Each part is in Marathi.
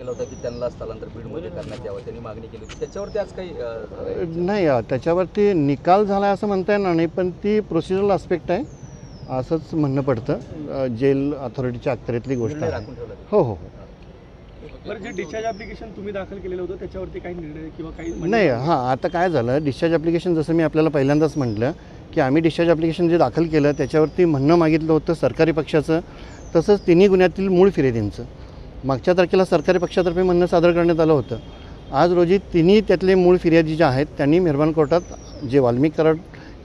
आलेला होता की त्यांना स्थलांतर बीडमध्ये करण्यात यावं, त्यांनी मागणी केली होती. त्याच्यावरती आज काही नाही, त्याच्यावरती निकाल झाला आहे असं म्हणता येणार नाही, पण ती प्रोसिजरल आस्पेक्ट आहे असंच म्हणणं पडतं. जेल अथॉरिटीच्या अखत्यारीतली गोष्ट आहे. हो हो हो. बरं, जे डिस्चार्ज ॲप्लिकेशन तुम्ही दाखल केलेलं होतं त्याच्यावरती काही निर्णय किंवा काही नाही, हां, आता काय झालं, डिस्चार्ज ॲप्लिकेशन जसं मी आपल्याला पहिल्यांदाच म्हटलं की आम्ही डिस्चार्ज ॲप्लिकेशन जे दाखल केलं त्याच्यावरती म्हणणं मागितलं होतं सरकारी पक्षाचं, तसंच तिन्ही गुन्ह्यातील मूळ फिर्यादींचं. मागच्या तारखेला सरकारी पक्षातर्फे म्हणणं सादर करण्यात आलं होतं. आज रोजी तिन्ही त्यातले मूळ फिर्यादी जे आहेत त्यांनी मेहरबान कोर्टात जे वाल्मिक कराड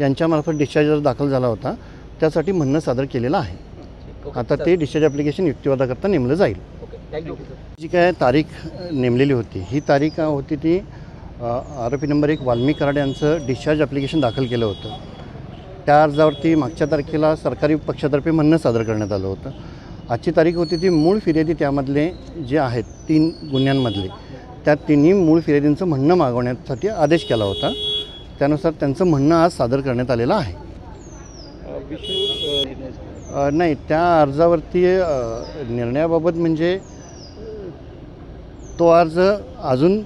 यांच्यामार्फत डिस्चार्ज दाखल झाला होता त्यासाठी म्हणणं सादर केलेलं आहे. आता ते डिस्चार्ज ॲप्लिकेशन युक्तिवादाकरता नेमलं जाईल. जी काय तारीख नेमलेली होती ही तारीख होती ती आरोपी नंबर 1 वाल्मिक कराड यांचं डिस्चार्ज ॲप्लिकेशन दाखल केलं होतं. त्या अर्जावरती मागच्या तारखेला सरकारी पक्षातर्फे म्हणणं सादर करण्यात आलं होतं. आजची तारीख होती ती मूळ फिर्यादी त्यामधले जे आहेत 3 गुन्ह्यांमधले त्या तिन्ही मूळ फिर्यादींचं म्हणणं मागवण्यासाठी आदेश केला होता. त्यानुसार त्यांचं म्हणणं आज सादर करण्यात आलेलं आहे. नाही, त्या अर्जावरती निर्णयाबाबत म्हणजे तो अर्ज अजून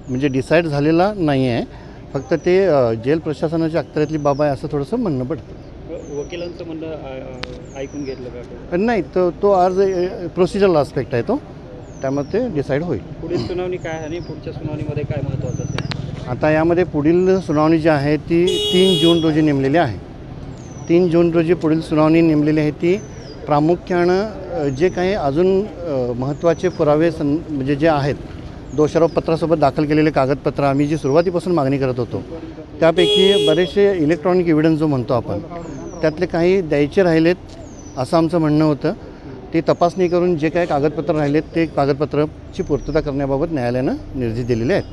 म्हणजे डिसाईड झालेला नाही आहे. फक्त ते जेल प्रशासनाच्या अखत्यारीतली बाब आहे असं थोडंसं म्हणणं पडतं. वकिलांचं म्हणणं ऐकून घेतलं का? नाही, तो अर्ज प्रोसिजरल आस्पेक्ट आहे तो, त्यामुळे ते डिसाईड होईल. पुढील सुनावणी काय आणि पुढच्या सुनावणीमध्ये काय महत्त्वाचं असेल? आता यामध्ये पुढील सुनावणी जी आहे ती 3 जून रोजी नेमलेली आहे. 3 जून रोजी पुढील सुनावणी नेमलेली आहे. ती प्रामुख्यानं जे काही अजून महत्त्वाचे पुरावे म्हणजे जे आहेत दोषारोप पत्रासोबत दाखल केलेले कागदपत्र आम्ही जी सुरुवातीपासून मागणी करत होतो त्यापैकी बरेचसे इलेक्ट्रॉनिक एव्हिडन्स जो म्हणतो आपण त्यातले काही द्यायचे राहिलेत असं आमचं म्हणणं होतं. ती तपासणी करून जे काही कागदपत्र राहिलेत ते कागदपत्राची पूर्तता करण्याबाबत न्यायालयानं निर्देश दिलेले आहेत.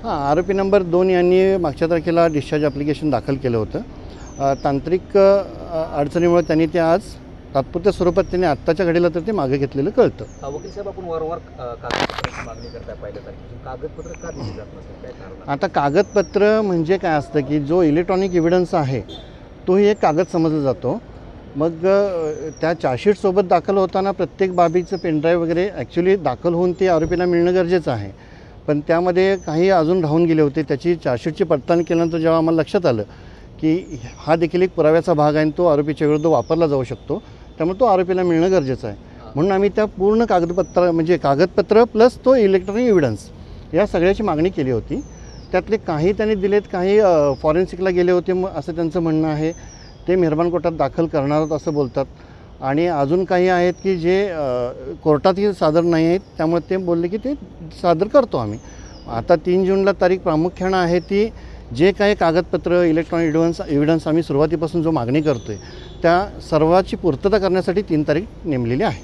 हां, आरोपी नंबर 2 यांनी मागच्या तारखेला डिस्चार्ज ॲप्लिकेशन दाखल केलं होतं. तांत्रिक अडचणीमुळे त्यांनी ते आज तात्पुरत्या स्वरूपात त्यांनी आत्ताच्या घडीला तर ते मागे घेतलेलं कळतं. वकील साहेब, आपण वारंवार कागदपत्राची मागणी करताय पहिल्या तारखेची, कागदपत्र का दिली जात नसेल, काय कारण? आता कागदपत्र म्हणजे काय असतं की जो इलेक्ट्रॉनिक एव्हिडन्स आहे तोही एक कागद समजला जातो. मग त्या चार्जशीटसोबत दाखल होताना प्रत्येक बाबीचं पेनड्राईव्ह वगैरे ॲक्च्युली दाखल होऊन ते आरोपीला मिळणं गरजेचं आहे. पण त्यामध्ये काही अजून राहून गेले होते. त्याची चार्जशीटची पडताळणी केल्यानंतर जेव्हा आम्हाला लक्षात आलं की हा देखील एक पुराव्याचा भाग आहे आणि तो आरोपीच्या विरुद्ध वापरला जाऊ शकतो, त्यामुळे तो आरोपीला मिळणं गरजेचं आहे. म्हणून आम्ही त्या पूर्ण कागदपत्र प्लस तो इलेक्ट्रॉनिक एव्हिडन्स या सगळ्याची मागणी केली होती. त्यातले काही त्यांनी दिलेत, काही फॉरेन्सिकला गेले होते असं त्यांचं म्हणणं आहे. ते मेहरबान कोर्टात दाखल करणार आहोत असं बोलतात. आणि अजून काही आहेत की जे कोर्टातही सादर नाही आहेत, त्यामुळे ते बोलले की ते सादर करतो आम्ही. आता 3 जूनला तारीख प्रामुख्यानं आहे ती जे काही कागदपत्र इलेक्ट्रॉनिक एव्हिडन्स आम्ही सुरुवातीपासून जो मागणी करतो आहे त्या सर्वाची पूर्तता करण्यासाठी 3 तारीख नेमलेली आहे.